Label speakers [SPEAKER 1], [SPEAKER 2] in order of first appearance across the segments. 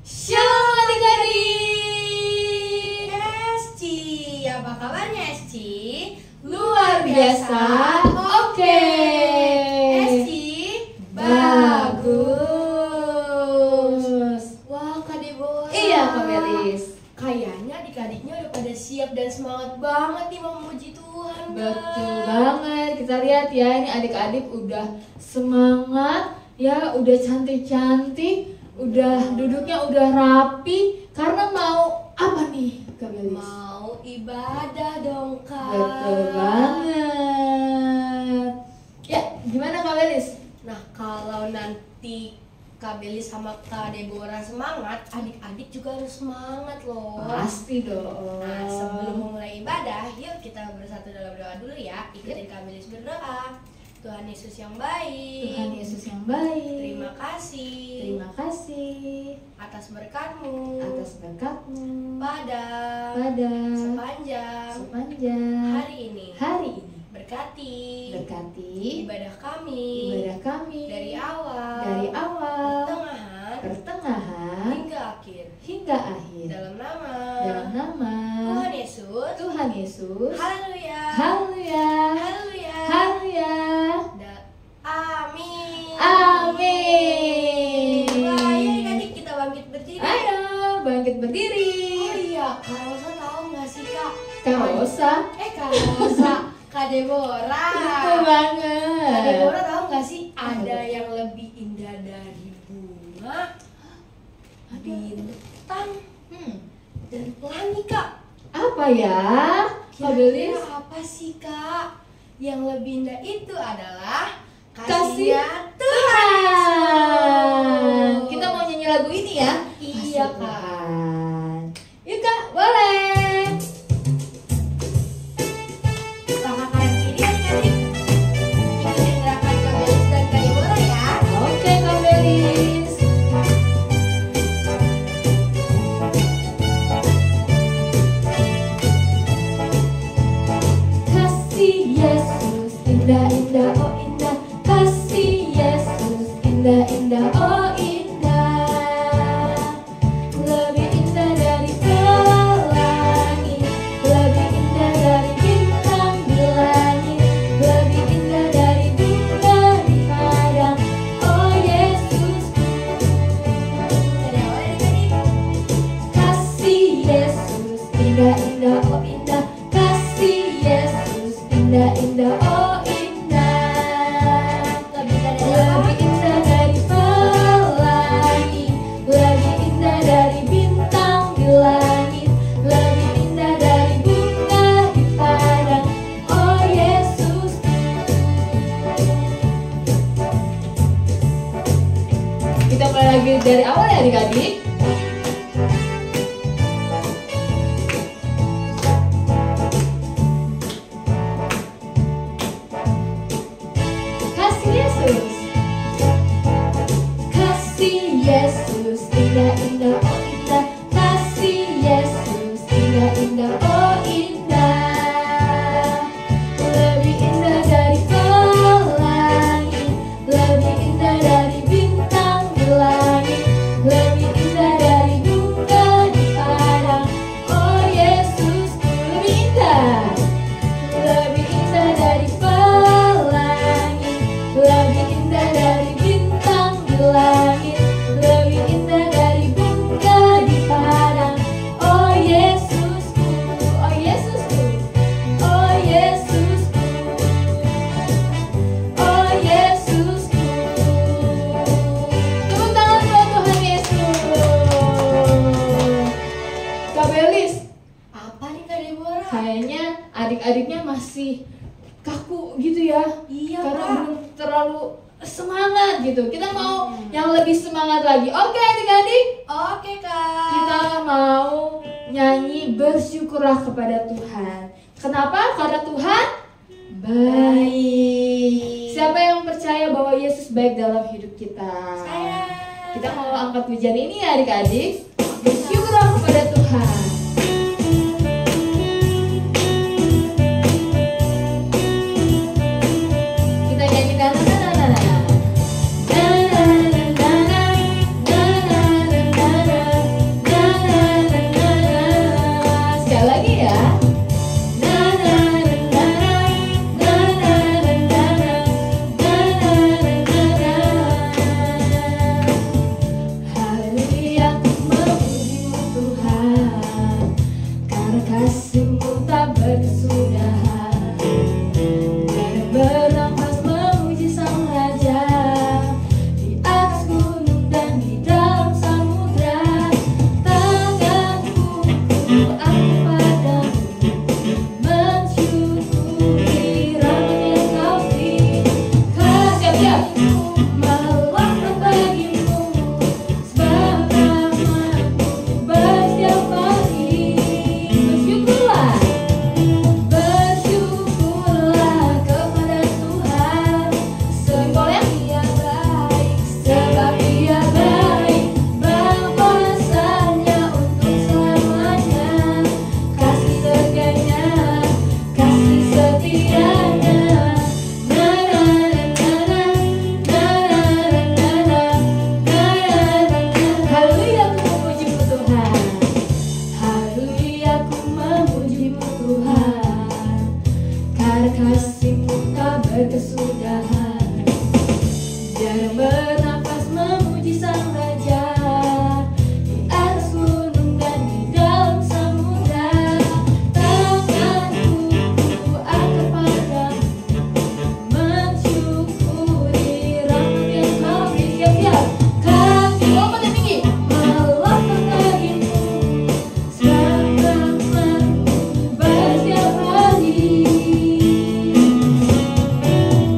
[SPEAKER 1] Shalom adik-adik. Esci, apa kabarnya Esci? Luar biasa. Oke. Esci, bagus. Wah, Kak Deborah.
[SPEAKER 2] Iya, Kak Melis.
[SPEAKER 1] Kayaknya adik-adiknya udah pada siap dan semangat banget nih mau memuji Tuhan.
[SPEAKER 2] Betul banget. Kita lihat ya, ini adik-adik udah semangat ya, udah cantik-cantik, udah duduknya udah rapi karena mau apa nih, Kak Melis?
[SPEAKER 1] Mau ibadah dong, Kak.
[SPEAKER 2] Betul banget. Ya, gimana Kak Melis?
[SPEAKER 1] Nah, kalau nanti Kak Beli sama Kak Deborah semangat, adik-adik juga harus semangat loh.
[SPEAKER 2] Pasti dong.
[SPEAKER 1] Nah, sebelum memulai ibadah, yuk kita bersatu dalam doa dulu ya. Ikutin Kak Beli berdoa. Tuhan Yesus yang baik,
[SPEAKER 2] Tuhan Yesus yang baik.
[SPEAKER 1] terima kasih
[SPEAKER 2] Terima kasih
[SPEAKER 1] atas berkat-Mu
[SPEAKER 2] atas berkat-Mu
[SPEAKER 1] pada
[SPEAKER 2] sepanjang
[SPEAKER 1] hari ini. Berkati ibadah kami dari awal, pertengahan
[SPEAKER 2] hingga akhir
[SPEAKER 1] dalam nama Tuhan Yesus. Haleluya. Amin. Wah, ayo adik-adik kita bangkit berdiri.
[SPEAKER 2] Ayo bangkit berdiri.
[SPEAKER 1] Oh iya, Kak Rosa tahu nggak sih Kak?
[SPEAKER 2] Kak Rosa.
[SPEAKER 1] Kak Rosa, Kak Deborah.
[SPEAKER 2] Betul banget.
[SPEAKER 1] Kak Deborah tahu nggak sih ada yang lebih indah dari bunga, bintang, dan pelangi, Kak?
[SPEAKER 2] Apa ya? Kak Belis?
[SPEAKER 1] Kira-kira apa sih, Kak? Yang lebih indah itu adalah
[SPEAKER 2] Kasih
[SPEAKER 1] kasihnya
[SPEAKER 2] Tuhan.
[SPEAKER 1] Yesus.
[SPEAKER 2] Kita mau nyanyi lagu ini ya?
[SPEAKER 1] Iya,
[SPEAKER 2] Kasih
[SPEAKER 1] Kak.
[SPEAKER 2] Tuhan. Yuk Kak, boleh.
[SPEAKER 1] Langkah kanan kiri adik-adik. Ikutin gerakan Kak Belis dan Kak Deborah ya.
[SPEAKER 2] Oke Kak Belis. Kasih Yesus indah-indah, oh indah. Kasih Yesus indah-indah, oh indah. Lebih indah dari pelangi, lebih indah dari bintang di langit, lebih indah dari bunga di padang, oh Yesusku.
[SPEAKER 1] Dari awal adik-adik.
[SPEAKER 2] Kasih Yesus indah-indah, oh indah. Kasih Yesus indah-indah, oh indah.
[SPEAKER 1] Lebih indah dari apa?
[SPEAKER 2] Lebih indah dari pelangi, lebih indah dari bintang di langit, lebih indah dari bunga di padang, oh Yesus. Kita mulai lagi dari awal ya adik-adik. Kasih Yesus, kasih Yesus indah-indah, oh indah. Kasih Yesus indah-indah, oh indah. Lebih indah dari pelangi, lebih indah dari bintang di langit, lebih indah dari bunga di padang, oh Yesus. Lebih indah, lebih indah dari pelangi, lebih indah dari bintang di langit, lebih indah dari bunga di padang, oh Yesusku, oh Yesusku, oh Yesusku, oh Yesusku. Tepuk tangan buat Tuhan Yesus. Kak Belis,
[SPEAKER 1] Apa nih Kak Deborah?
[SPEAKER 2] kayaknya adik-adiknya masih kaku gitu ya.
[SPEAKER 1] Iya,
[SPEAKER 2] Karena
[SPEAKER 1] Kak.
[SPEAKER 2] belum terlalu semangat gitu. Kita mau yang lebih semangat lagi. Oke adik-adik,
[SPEAKER 1] Oke, Kak.
[SPEAKER 2] kita mau nyanyi bersyukurlah kepada Tuhan. Kenapa? Karena Tuhan baik. Siapa yang percaya bahwa Yesus baik dalam hidup kita?
[SPEAKER 1] Saya.
[SPEAKER 2] Kita mau angkat pujian ini ya adik-adik. Bersyukurlah kepada Tuhan. Kita nyanyikan sekali lagi ya. Haleluya, ku memuji-Mu Tuhan, karena kasih-Mu tak berkesudahan. Dan bernafas memuji Sang Raja, di atas gunung dan di dalam samudra. Tanganku aku padamu, mensyukuri rahmat yang Kau beri. Kasih-Mu melapangkan bagimu, sebab rahmat-Mu baik setiap pagi. Bersyukurlah, bersyukurlah kepada Tuhan, sebab Dia baik, sebab Dia baik, bahwasanya untuk selamanya, kasih setianya, kasih setianya. Haleluya, ku memuji-Mu Tuhan. Haleluya, ku memuji-Mu Tuhan, karena kasih-Mu tak berkesudahan. Dan bernafas memuji Sang Raja, di atas gunung dan di dalam samudra. Tanganku angkat padamu, mensyukuri rahmat yang Kau beri. Siap-siap, kaki lompat yang tinggi, melapangkan bagimu, sebab rahmat-Mu baik setiap hari.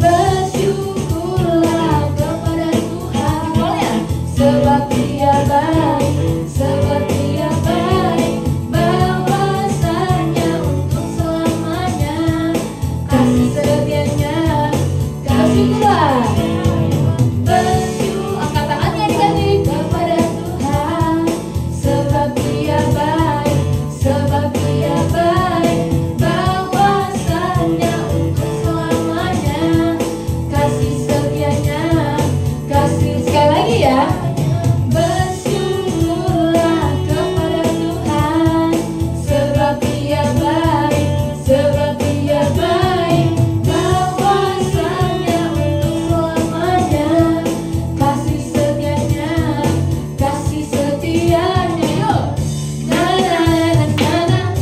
[SPEAKER 2] Bersyukurlah kepada Tuhan, sebab Dia baik, sebab Dia baik, bahwasanya untuk selamanya, kasih setianya, bersyukurlah. Angkat tangannya adik-adik kepada Tuhan, sebab Dia baik, sebab Dia baik, bahwasanya untuk selamanya, kasih setianya, kasih. Sekali lagi ya. Bersyukurlah kepada Tuhan, sebab Dia baik, sebab Dia baik, bahwasanya untuk selamanya, kasih setianya, kasih setianya. Yuk, tangan,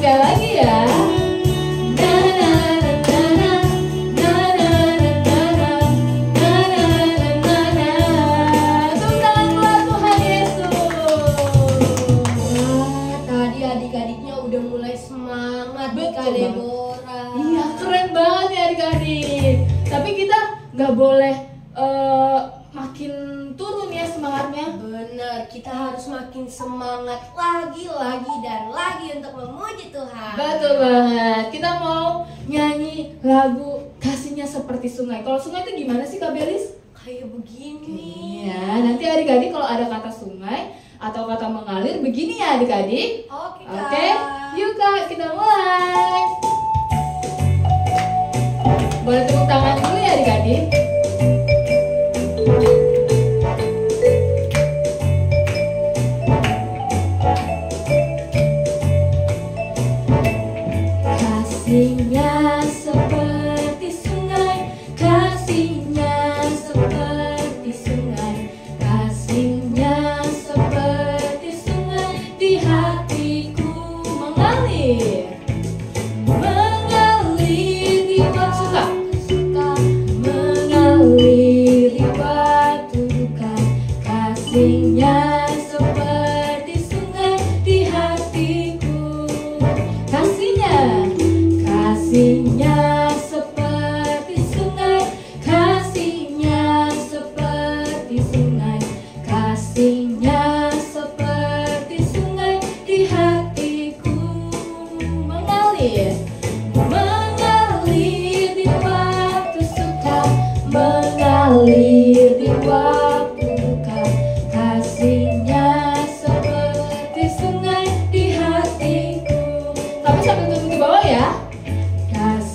[SPEAKER 2] sekali lagi ya. Tepuk tangan buat Tuhan Yesus.
[SPEAKER 1] Wah, tadi adik-adiknya udah mulai semangat nih Kak
[SPEAKER 2] Betul, Bang.
[SPEAKER 1] Deborah.
[SPEAKER 2] Iya, keren banget ya adik-adik. Tapi kita nggak boleh makin turun ya semangatnya.
[SPEAKER 1] Bener, kita harus makin semangat lagi dan lagi untuk memuji Tuhan.
[SPEAKER 2] Betul banget. Kita mau nyanyi lagu Kasihnya Seperti Sungai. Kalau sungai itu gimana sih Kak Belis?
[SPEAKER 1] Kayak begini.
[SPEAKER 2] Iya, nanti adik-adik kalau ada kata sungai atau kata mengalir begini ya adik-adik.
[SPEAKER 1] Oke, Kak.
[SPEAKER 2] Oke, yuk Kak, kita mulai. Boleh tepuk tangan dulu ya adik-adik. Kasihnya seperti sungai, kasihnya seperti sungai, kasihnya seperti sungai, di hatiku mengalir, mengalir di waktu suka, mengalir di waktu duka. Kasihnya seperti sungai di hatiku, kasihnya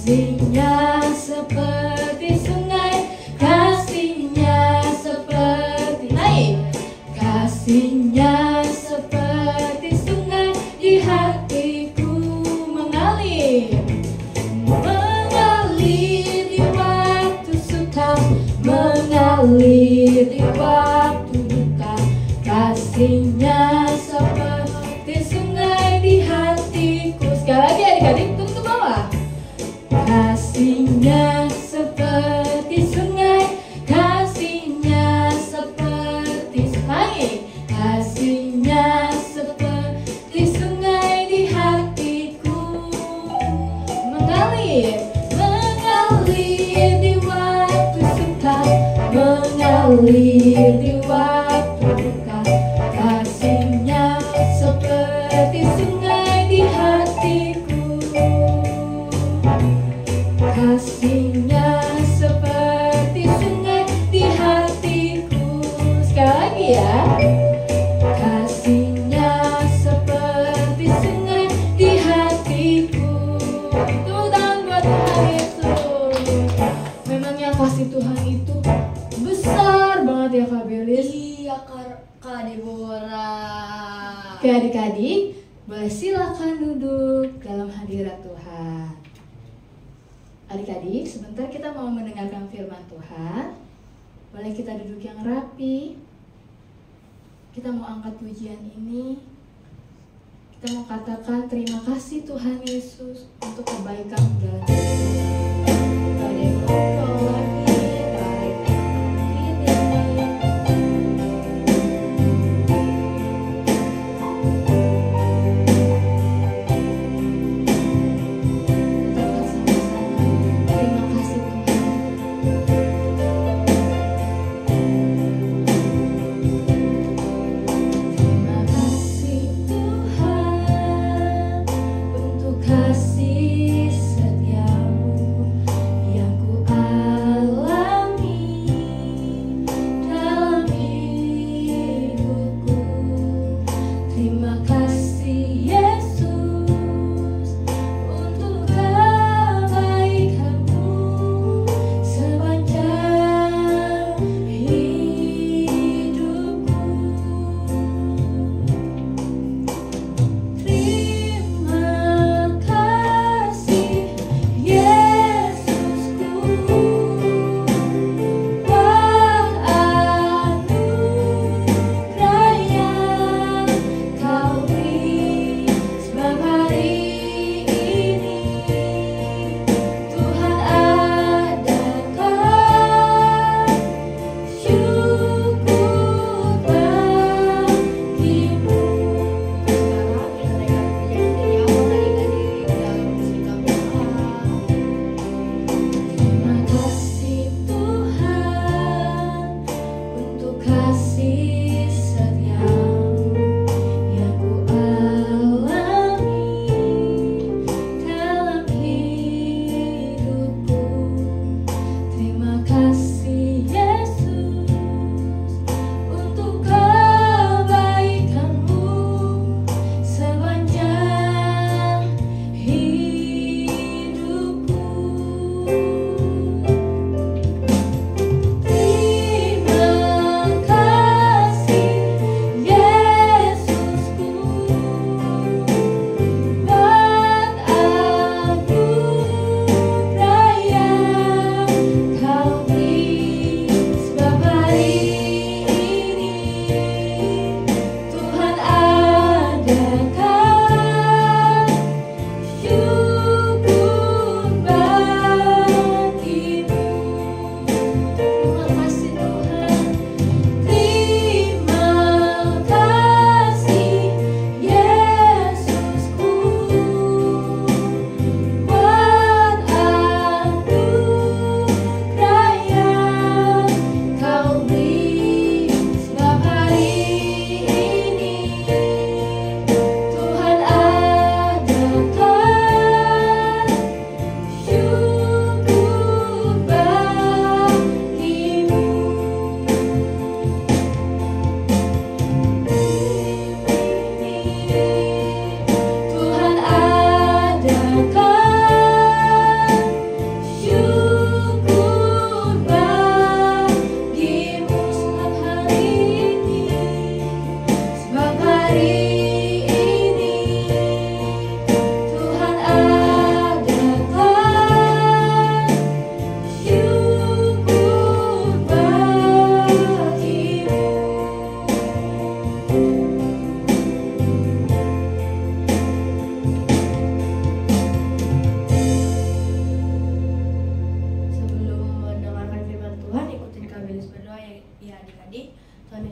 [SPEAKER 2] Kasihnya seperti sungai, kasihnya seperti naik. Kasihnya seperti sungai di hatiku mengalir. Mengalir di waktu suka, mengalir di waktu duka. Kasihnya seperti sungai di hatiku. Sekali lagi adik-adik, turun ke bawah. Kasihnya seperti sungai, kasihnya seperti sungai. Kasihnya seperti sungai di hatiku mengalir. Mengalir di waktu suka, mengalir di waktu duka. Kasihnya seperti sungai di hatiku. Kasihnya seperti sungai di hatiku. Sekali lagi ya. Kasihnya seperti sungai di hatiku. Tepuk tangan buat Tuhan Yesus. Memangnya kasih Tuhan itu besar banget ya Kak Belis.
[SPEAKER 1] Iya Kak Deborah.
[SPEAKER 2] Oke adik-adik, boleh silakan duduk dalam hadirat Tuhan. Adik-adik, sebentar kita mau mendengarkan firman Tuhan. Boleh kita duduk yang rapi. Kita mau angkat pujian ini. Kita mau katakan terima kasih Tuhan Yesus untuk kebaikan dalam hidup kita. Gak ada yang ngobrol lagi, gak ada yang ini. Kasih setiamu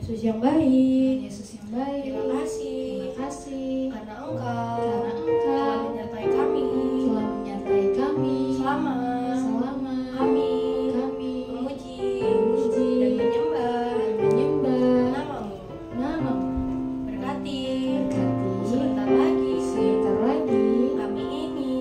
[SPEAKER 1] Yesus yang baik.
[SPEAKER 2] Yesus yang baik.
[SPEAKER 1] Terima kasih.
[SPEAKER 2] Terima kasih.
[SPEAKER 1] Karena Engkau
[SPEAKER 2] Karena
[SPEAKER 1] telah
[SPEAKER 2] Engkau
[SPEAKER 1] menyertai kami.
[SPEAKER 2] telah menyertai kami
[SPEAKER 1] Selama
[SPEAKER 2] kami
[SPEAKER 1] memuji
[SPEAKER 2] memuji
[SPEAKER 1] dan menyembah
[SPEAKER 2] dan menyembah
[SPEAKER 1] namamu.
[SPEAKER 2] namamu.
[SPEAKER 1] Berkati
[SPEAKER 2] Berkati
[SPEAKER 1] sebentar lagi
[SPEAKER 2] sebentar lagi
[SPEAKER 1] kami ingin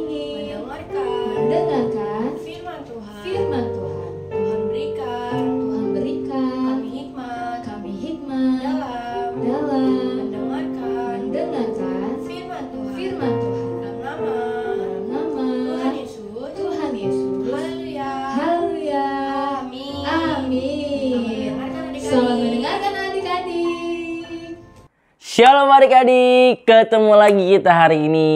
[SPEAKER 2] mendengarkan
[SPEAKER 1] mendengarkan firman Tuhan.
[SPEAKER 2] firman Tuhan.
[SPEAKER 1] Tuhan berikan
[SPEAKER 2] Tuhan berikan
[SPEAKER 1] kami hikmat
[SPEAKER 2] hikmat
[SPEAKER 1] dalam
[SPEAKER 2] mendengarkan
[SPEAKER 1] mendengarkan firman Tuhan.
[SPEAKER 2] firman Tuhan.
[SPEAKER 1] Dalam nama
[SPEAKER 2] Dalam nama
[SPEAKER 1] Tuhan Yesus.
[SPEAKER 2] Tuhan Yesus.
[SPEAKER 1] Haleluya.
[SPEAKER 2] Haleluya.
[SPEAKER 1] Amin.
[SPEAKER 2] Amin.
[SPEAKER 1] Selamat
[SPEAKER 2] Selamat
[SPEAKER 1] mendengarkan
[SPEAKER 2] mendengarkan adik-adik.
[SPEAKER 3] Shalom adik-adik, ketemu lagi kita hari ini.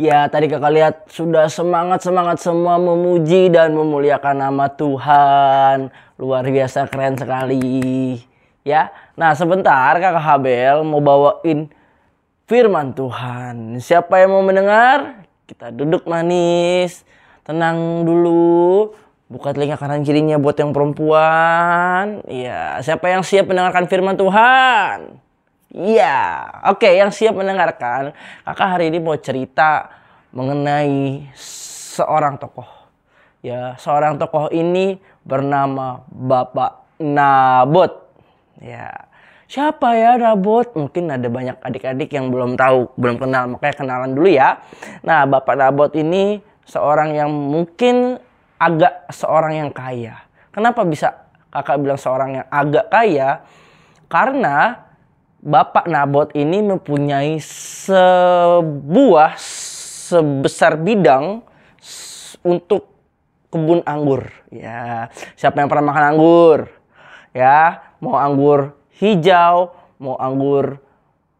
[SPEAKER 3] Ya, tadi kakak lihat sudah semangat-semangat semua memuji dan memuliakan nama Tuhan. Luar biasa, keren sekali. Ya, nah sebentar kakak Habel mau bawain firman Tuhan. Siapa yang mau mendengar? Kita duduk manis, tenang dulu. Buka telinga kanan kirinya buat yang perempuan. Iya, siapa yang siap mendengarkan firman Tuhan? Iya, oke, yang siap mendengarkan. Kakak hari ini mau cerita mengenai seorang tokoh. Ya, seorang tokoh ini bernama Bapak Nabot. Ya, siapa ya Nabot? Mungkin ada banyak adik-adik yang belum tahu, belum kenal, makanya kenalan dulu ya. Nah, Bapak Nabot ini seorang yang mungkin agak seorang yang kaya. Kenapa bisa kakak bilang seorang yang agak kaya? Karena Bapak Nabot ini mempunyai sebuah sebesar bidang untuk kebun anggur. Ya, siapa yang pernah makan anggur? Ya, mau anggur hijau, mau anggur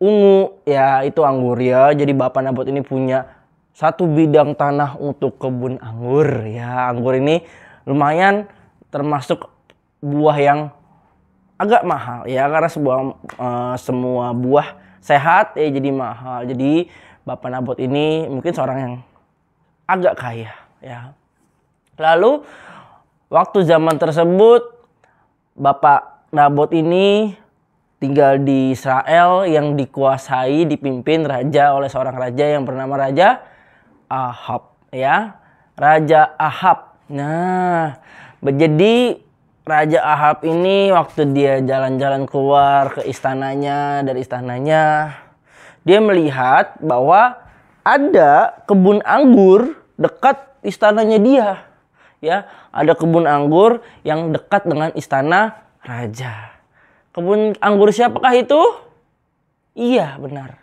[SPEAKER 3] ungu, ya itu anggur ya. Jadi Bapak Nabot ini punya satu bidang tanah untuk kebun anggur. Ya, anggur ini lumayan termasuk buah yang agak mahal ya, karena semua buah sehat ya jadi mahal. Jadi Bapak Nabot ini mungkin seorang yang agak kaya ya. Lalu waktu zaman tersebut Bapak Nabot ini tinggal di Israel yang dikuasai, dipimpin raja oleh seorang raja yang bernama Raja Ahab ya. Raja Ahab. Nah, jadi Raja Ahab ini waktu dia jalan-jalan keluar ke istananya, dari istananya dia melihat bahwa ada kebun anggur dekat istananya dia. Ya, ada kebun anggur yang dekat dengan istana raja. Kebun anggur siapakah itu? Iya, benar.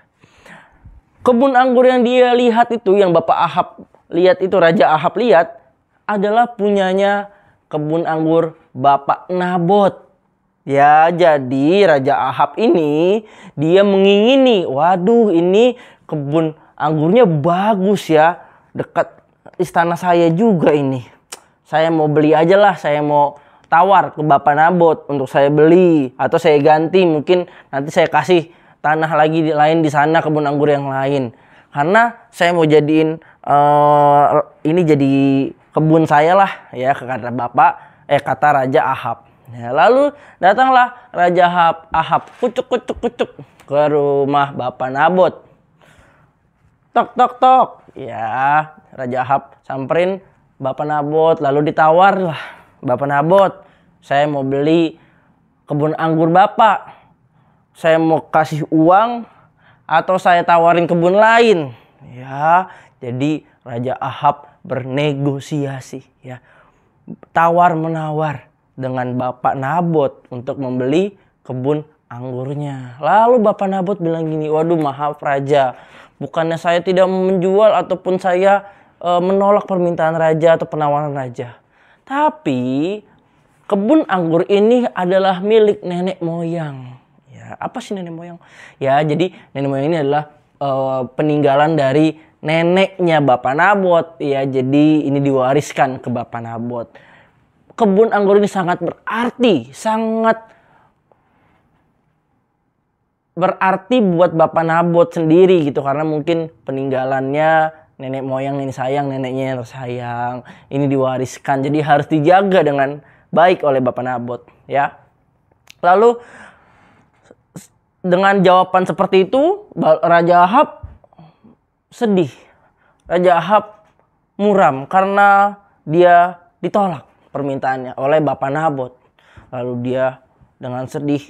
[SPEAKER 3] Kebun anggur yang dia lihat itu, yang Bapak Ahab lihat itu, Raja Ahab lihat, adalah punyanya kebun anggur Bapak Nabot. Ya, jadi Raja Ahab ini dia mengingini, waduh ini kebun anggurnya bagus ya, dekat istana saya juga ini. Saya mau beli aja lah, saya mau tawar ke Bapak Nabot untuk saya beli atau saya ganti, mungkin nanti saya kasih tanah lagi lain di sana, kebun anggur yang lain. Karena saya mau jadiin ini jadi kebun saya lah ya, kata kata Raja Ahab. Ya, lalu datanglah Raja Ahab kucuk ke rumah Bapak Nabot. Tok tok tok. Ya, Raja Ahab samperin Bapak Nabot, lalu ditawar lah. Bapak Nabot, saya mau beli kebun anggur Bapak. Saya mau kasih uang atau saya tawarin kebun lain. Ya, jadi Raja Ahab bernegosiasi ya. Tawar-menawar dengan Bapak Nabot untuk membeli kebun anggurnya. Lalu Bapak Nabot bilang gini, waduh maaf Raja, bukannya saya tidak menjual ataupun saya menolak permintaan Raja atau penawaran Raja. Tapi kebun anggur ini adalah milik nenek moyang. Ya, apa sih nenek moyang? Ya, jadi nenek moyang ini adalah peninggalan dari neneknya Bapak Nabot. Ya, jadi ini diwariskan ke Bapak Nabot. Kebun anggur ini sangat berarti buat Bapak Nabot sendiri gitu, karena mungkin peninggalannya nenek moyang ini sayang, neneknya yang tersayang. Ini diwariskan, jadi harus dijaga dengan baik oleh Bapak Nabot ya. Lalu dengan jawaban seperti itu, Raja Ahab sedih. Raja Ahab muram karena dia ditolak permintaannya oleh Bapak Nabot. Lalu dia dengan sedih,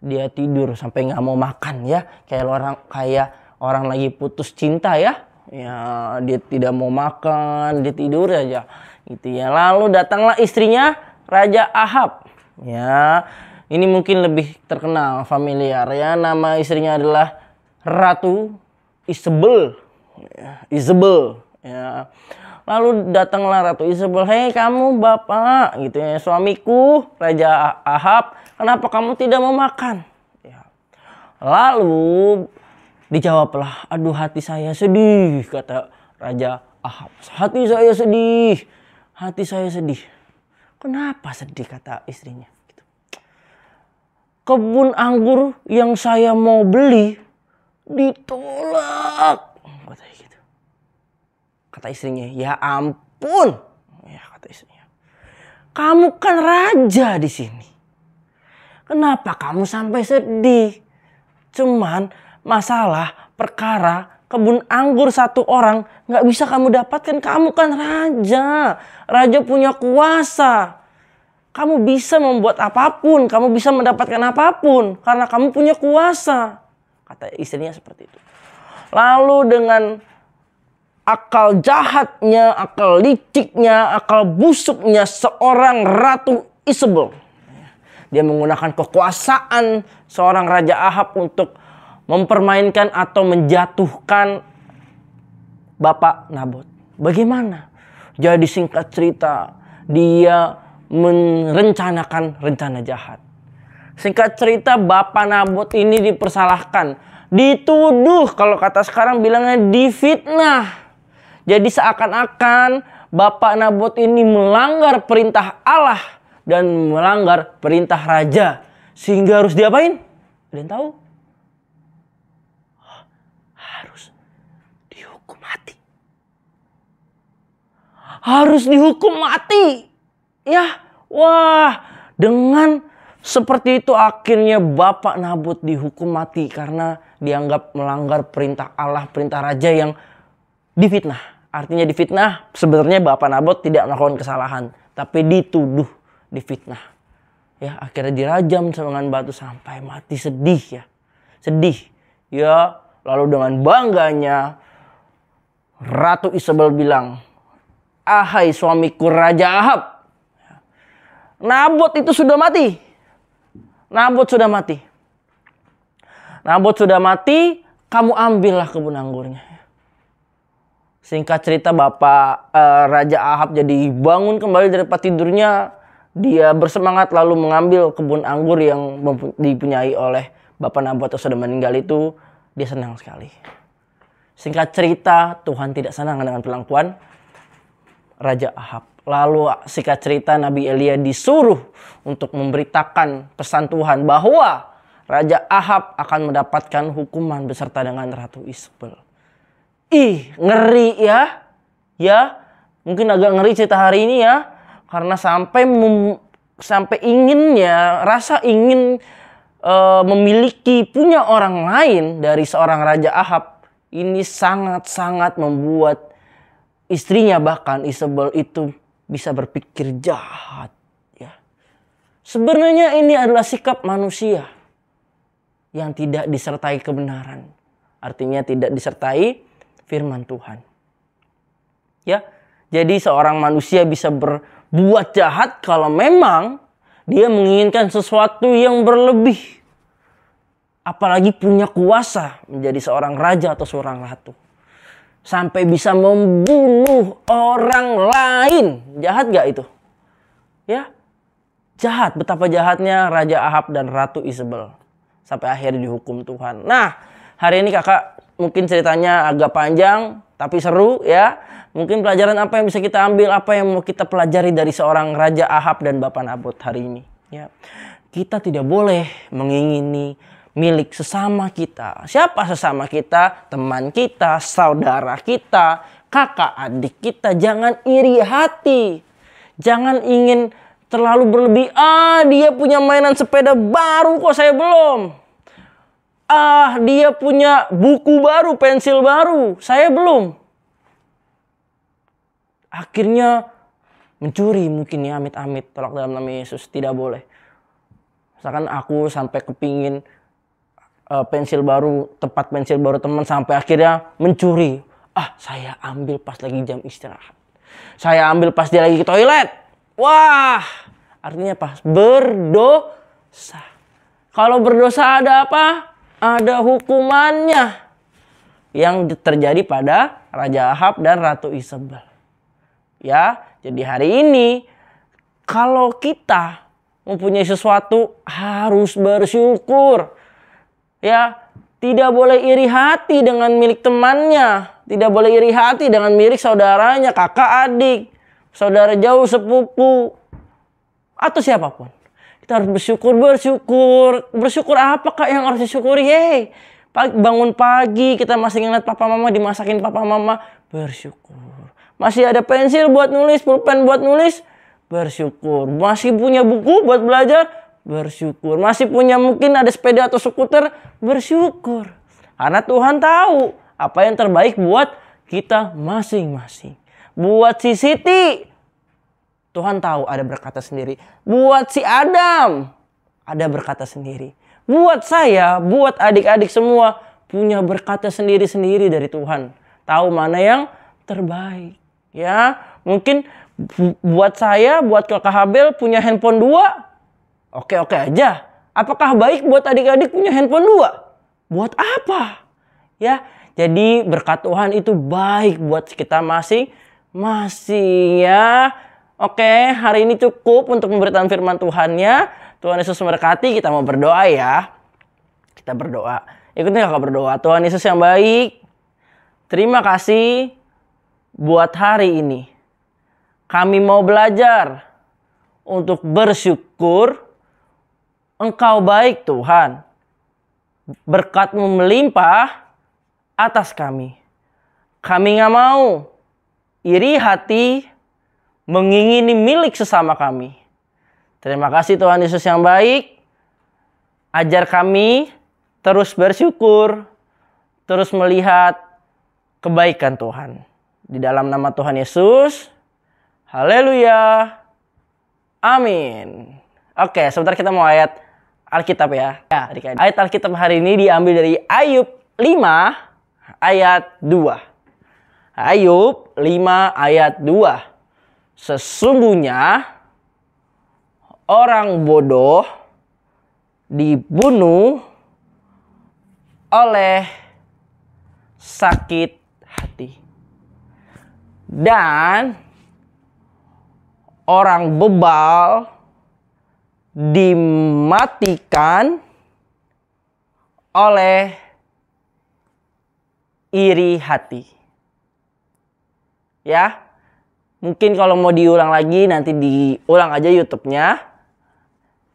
[SPEAKER 3] dia tidur sampai nggak mau makan ya. Kayak orang lagi putus cinta ya. Ya, dia tidak mau makan, dia tidur aja. Gitu ya. Lalu datanglah istrinya Raja Ahab. Ya, ini mungkin lebih terkenal, familiar ya. Nama istrinya adalah Ratu Isabel. Isabel. Ya. Lalu datanglah Ratu Isabel. Hei kamu bapak, gitu ya, suamiku Raja Ahab, kenapa kamu tidak mau makan? Ya. Lalu dijawablah, aduh hati saya sedih, kata Raja Ahab. Hati saya sedih, hati saya sedih. Kenapa sedih, kata istrinya. Kebun anggur yang saya mau beli ditolak, katanya gitu. Kata istrinya, ya ampun, ya kata istrinya, kamu kan raja di sini. Kenapa kamu sampai sedih? Cuman masalah perkara kebun anggur satu orang nggak bisa kamu dapatkan. Kamu kan raja, raja punya kuasa. Kamu bisa membuat apapun, kamu bisa mendapatkan apapun karena kamu punya kuasa. Kata istrinya seperti itu. Lalu dengan akal jahatnya, akal liciknya, akal busuknya seorang Ratu Isabel, dia menggunakan kekuasaan seorang Raja Ahab untuk mempermainkan atau menjatuhkan Bapak Nabot. Bagaimana? Jadi singkat cerita, dia merencanakan rencana jahat. Singkat cerita, Bapak Nabot ini dipersalahkan, dituduh, kalau kata sekarang bilangnya difitnah. Jadi seakan-akan Bapak Nabot ini melanggar perintah Allah dan melanggar perintah raja, sehingga harus diapain? Ada yang tahu? Harus dihukum mati. Harus dihukum mati. Ya, wah, dengan seperti itu akhirnya Bapak Nabot dihukum mati karena dianggap melanggar perintah Allah, perintah raja yang difitnah. Artinya difitnah, sebenarnya Bapak Nabot tidak melakukan kesalahan, tapi dituduh difitnah. Ya, akhirnya dirajam dengan batu sampai mati. Sedih ya. Sedih. Ya, lalu dengan bangganya Ratu Isabel bilang, "Ahai suamiku Raja Ahab, Nabot itu sudah mati. Nabot sudah mati. Nabot sudah mati, kamu ambillah kebun anggurnya." Singkat cerita, Bapak Raja Ahab jadi bangun kembali dari tempat tidurnya. Dia bersemangat lalu mengambil kebun anggur yang dipunyai oleh Bapak Nabot yang sudah meninggal itu. Dia senang sekali. Singkat cerita, Tuhan tidak senang dengan perlakuan Raja Ahab. Lalu singkat cerita, Nabi Elia disuruh untuk memberitakan pesan Tuhan bahwa Raja Ahab akan mendapatkan hukuman beserta dengan Ratu Isabel. Ih, ngeri ya. Ya, mungkin agak ngeri cerita hari ini ya. Karena sampai inginnya, rasa ingin memiliki, punya orang lain dari seorang Raja Ahab. Ini sangat-sangat membuat istrinya bahkan Isabel itu bisa berpikir jahat. Ya. Sebenarnya ini adalah sikap manusia yang tidak disertai kebenaran. Artinya tidak disertai firman Tuhan. Ya, jadi seorang manusia bisa berbuat jahat kalau memang dia menginginkan sesuatu yang berlebih. Apalagi punya kuasa menjadi seorang raja atau seorang ratu. Sampai bisa membunuh orang lain. Jahat gak itu? Ya, jahat. Betapa jahatnya Raja Ahab dan Ratu Isabel. Sampai akhirnya dihukum Tuhan. Nah, hari ini kakak mungkin ceritanya agak panjang, tapi seru ya. Mungkin pelajaran apa yang bisa kita ambil, apa yang mau kita pelajari dari seorang Raja Ahab dan Bapak Nabot hari ini. Ya, kita tidak boleh mengingini milik sesama kita. Siapa sesama kita? Teman kita, saudara kita, kakak adik kita. Jangan iri hati. Jangan ingin terlalu berlebih. Dia punya mainan sepeda baru kok saya belum. Dia punya buku baru, pensil baru, saya belum. Akhirnya mencuri mungkin ya, amit-amit. Tolak dalam nama Yesus, tidak boleh. Misalkan aku sampai kepingin pensil baru, tempat pensil baru teman, sampai akhirnya mencuri. Saya ambil pas lagi jam istirahat. Saya ambil pas dia lagi ke toilet. Wah, artinya pas berdosa. Kalau berdosa ada apa? Ada hukumannya yang terjadi pada Raja Ahab dan Ratu Isabel. Ya, jadi hari ini kalau kita mempunyai sesuatu harus bersyukur. Ya, tidak boleh iri hati dengan milik temannya, tidak boleh iri hati dengan milik saudaranya, kakak adik, saudara jauh, sepupu, atau siapapun. Kita harus bersyukur apakah yang harus disyukuri? Bangun pagi kita masih ingat papa mama, dimasakin papa mama, bersyukur. Masih ada pensil buat nulis, pulpen buat nulis, bersyukur. Masih punya buku buat belajar, bersyukur. Masih punya mungkin ada sepeda atau skuter, bersyukur. Karena Tuhan tahu apa yang terbaik buat kita masing-masing. Buat si Siti, Tuhan tahu ada berkata sendiri. Buat si Adam, ada berkata sendiri. Buat saya, buat adik-adik semua, punya berkata sendiri-sendiri dari Tuhan. Tahu mana yang terbaik. Ya, mungkin buat saya, buat kakak Habel punya handphone 2. Oke aja. Apakah baik buat adik-adik punya handphone 2? Buat apa? Ya, jadi berkat Tuhan itu baik buat kita masing-masing ya. Oke, hari ini cukup untuk pemberitaan firman Tuhannya. Tuhan Yesus memberkati. Kita mau berdoa ya. Kita berdoa. Ikutin kakak berdoa. Tuhan Yesus yang baik, terima kasih buat hari ini. Kami mau belajar untuk bersyukur. Engkau baik Tuhan. Berkat-Mu melimpah atas kami. Kami gak mau iri hati, mengingini milik sesama kami. Terima kasih Tuhan Yesus yang baik. Ajar kami terus bersyukur, terus melihat kebaikan Tuhan. Di dalam nama Tuhan Yesus. Haleluya. Amin. Oke, sebentar kita mau ayat Alkitab ya. Ayat Alkitab hari ini diambil dari Ayub 5 ayat 2. Ayub 5 ayat 2. Sesungguhnya orang bodoh dibunuh oleh sakit hati. Dan orang bebal dimatikan oleh iri hati. Ya. Mungkin kalau mau diulang lagi nanti diulang aja YouTube-nya.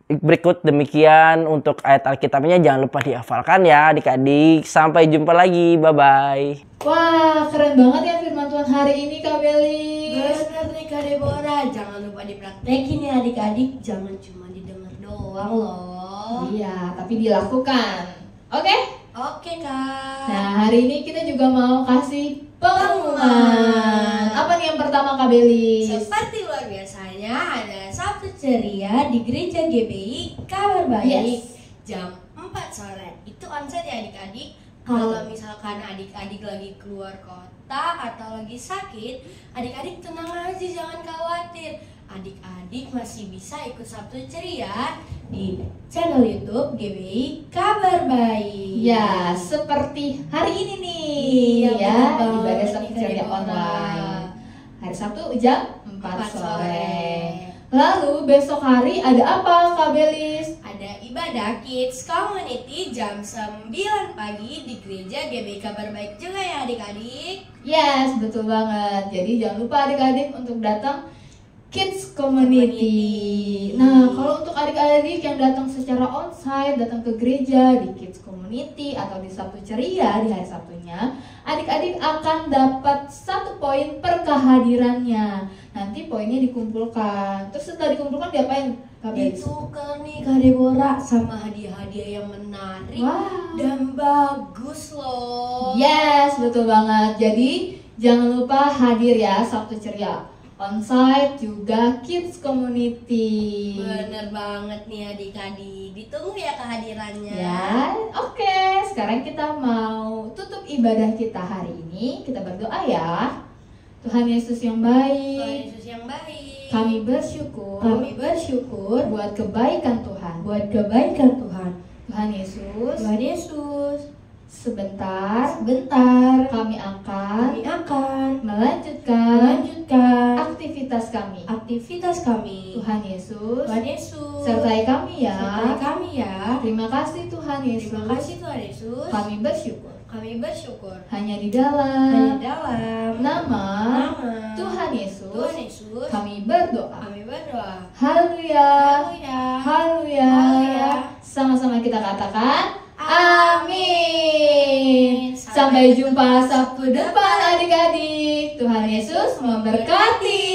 [SPEAKER 3] Berikut demikian untuk ayat Alkitabnya, jangan lupa dihafalkan ya adik-adik. Sampai jumpa lagi, bye-bye.
[SPEAKER 2] Wah, keren banget ya firman Tuhan hari ini Kak Belis.
[SPEAKER 1] Benar nih Kak Deborah, jangan lupa dipraktekin ya adik-adik. Jangan cuma didengar doang loh.
[SPEAKER 2] Iya, tapi dilakukan. Oke?
[SPEAKER 1] Oke Kak.
[SPEAKER 2] Nah, hari ini kita juga mau kasih pengumuman. Apa nih yang pertama Kak Belis?
[SPEAKER 1] Seperti luar biasanya ada Sabtu Ceria di Gereja GBI Kabar Baik.
[SPEAKER 2] Yes.
[SPEAKER 1] Jam 4 sore. Itu onsite ya adik-adik. Kalau misalkan adik-adik lagi keluar kota atau lagi sakit, adik-adik tenang aja, jangan khawatir. Adik-adik masih bisa ikut Sabtu Ceria di channel YouTube GBI Kabar Baik.
[SPEAKER 2] Ya, seperti hari ini nih.
[SPEAKER 1] Iya,
[SPEAKER 2] Ya,
[SPEAKER 1] betul
[SPEAKER 2] ibadah
[SPEAKER 1] banget
[SPEAKER 2] Sabtu
[SPEAKER 1] nih,
[SPEAKER 2] Ceria
[SPEAKER 1] Kak Deborah.
[SPEAKER 2] online. Hari Sabtu jam 4
[SPEAKER 1] 4
[SPEAKER 2] sore. Lalu besok hari ada apa Kak Belis?
[SPEAKER 1] Ada ibadah Kids Community jam 9 pagi di Gereja GBI Kabar Baik juga ya adik-adik.
[SPEAKER 2] Yes, betul banget. Jadi jangan lupa adik-adik untuk datang Kids Community. Nah, kalau untuk adik-adik yang datang secara onsite, datang ke gereja di Kids Community atau di Sabtu Ceria di hari Sabtunya, adik-adik akan dapat 1 poin per kehadirannya. Nanti poinnya dikumpulkan. Terus setelah dikumpulkan diapain?
[SPEAKER 1] Ditukar nih Kak Deborah sama hadiah-hadiah yang menarik dan bagus loh.
[SPEAKER 2] Yes, betul banget. Jadi jangan lupa hadir ya Sabtu Ceria. Onsite juga Kids Community.
[SPEAKER 1] Bener banget nih adik-adik. Ditunggu ya kehadirannya.
[SPEAKER 2] Ya, oke. Sekarang kita mau tutup ibadah kita hari ini. Kita berdoa ya. Tuhan Yesus yang
[SPEAKER 1] Tuhan
[SPEAKER 2] baik,
[SPEAKER 1] Yesus yang baik.
[SPEAKER 2] kami bersyukur
[SPEAKER 1] Kami bersyukur
[SPEAKER 2] buat kebaikan Tuhan.
[SPEAKER 1] buat kebaikan Tuhan.
[SPEAKER 2] Tuhan Yesus,
[SPEAKER 1] Tuhan Yesus,
[SPEAKER 2] sebentar
[SPEAKER 1] sebentar
[SPEAKER 2] kami akan
[SPEAKER 1] kami akan
[SPEAKER 2] melanjutkan
[SPEAKER 1] melanjutkan
[SPEAKER 2] aktivitas kami.
[SPEAKER 1] aktivitas kami.
[SPEAKER 2] Tuhan Yesus,
[SPEAKER 1] Tuhan Yesus,
[SPEAKER 2] sertai kami
[SPEAKER 1] sertai
[SPEAKER 2] ya.
[SPEAKER 1] kami ya.
[SPEAKER 2] Terima kasih Tuhan Yesus.
[SPEAKER 1] Terima kasih Tuhan Yesus.
[SPEAKER 2] Kami bersyukur
[SPEAKER 1] Kami bersyukur
[SPEAKER 2] hanya di
[SPEAKER 1] hanya
[SPEAKER 2] dalam
[SPEAKER 1] dalam
[SPEAKER 2] nama
[SPEAKER 1] nama
[SPEAKER 2] Tuhan Yesus.
[SPEAKER 1] Tuhan Yesus
[SPEAKER 2] Kami berdoa.
[SPEAKER 1] kami berdoa.
[SPEAKER 2] Haleluya.
[SPEAKER 1] Haleluya.
[SPEAKER 2] Haleluya.
[SPEAKER 1] Haleluya.
[SPEAKER 2] Sama-sama kita katakan amin. Sampai jumpa Sabtu depan adik-adik. Tuhan Yesus memberkati.